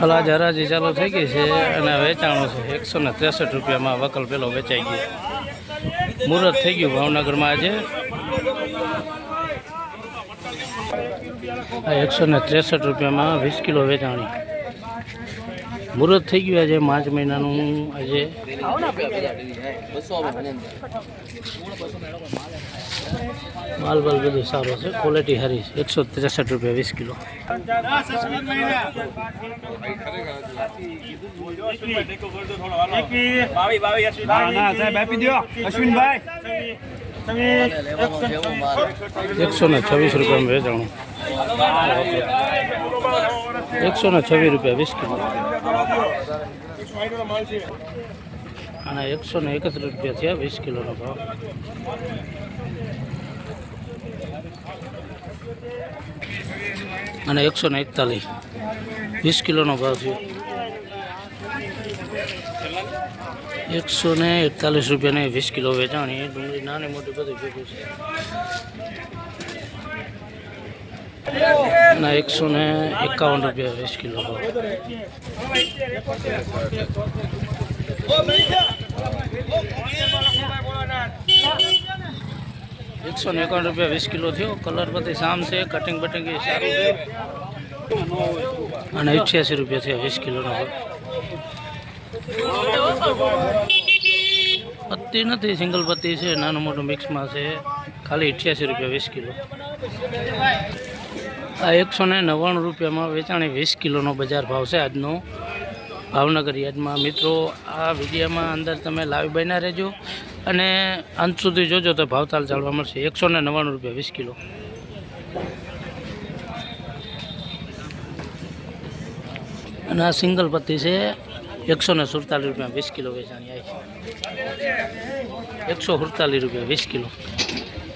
ફલાજ હરાજી ચાલુ થઈ ગઈ છે અને વેચાણું છે 163 રૂપિયામાં વકલ પેલો વેચાઈ ગયો. મુહૂર્ત થઈ ગયું ભાવનગરમાં આજે. 163 રૂપિયામાં 20 કિલો વેચાણી. મુહૂર્ત થઈ ગયું આજે માર્ચ મહિનાનું. આજે માલ બધું સારો છે, ક્વોલિટી સારી છે. 163 રૂપિયા 20 કિલો. અશ્વિનભાઈ 126 રૂપિયામાં વેચાણું. 126 રૂપિયા 20 કિલો. અને 131 રૂપિયા થયા 20 કિલોનો ભાવ. અને 141 20 કિલોનો ભાવ થયો. 141 રૂપિયાને 20 કિલો વેચાણી. ડુંગળી નાની મોટી બધી ભેગું છે. અને 151 રૂપિયા 20 કિલો ભાવ. 151 રૂપિયા 20 કિલો થયો. કલર બધી સામ છે, કટિંગ બટિંગ સારું છે. અને 88 રૂપિયા થયા 20 કિલોનો ભાવ. પત્તી નથી, સિંગલ પત્તી છે, નાનું મોટું મિક્સમાં છે. ખાલી 88 રૂપિયા 20 કિલો. આ 199 રૂપિયામાં વેચાણી 20 કિલોનો બજાર ભાવ છે આજનો ભાવનગર યાર્ડમાં. મિત્રો, આ વિડીયોમાં અંદર તમે લાઈવ બન્યા રહેજો અને અંત સુધી જોજો તો ભાવતાલ જાણવા મળશે. 199 રૂપિયા 20 કિલો. અને આ સિંગલ પત્તી છે, 147 રૂપિયા 20 કિલો વેચાણી આવી છે. 147 રૂપિયા 20 કિલો.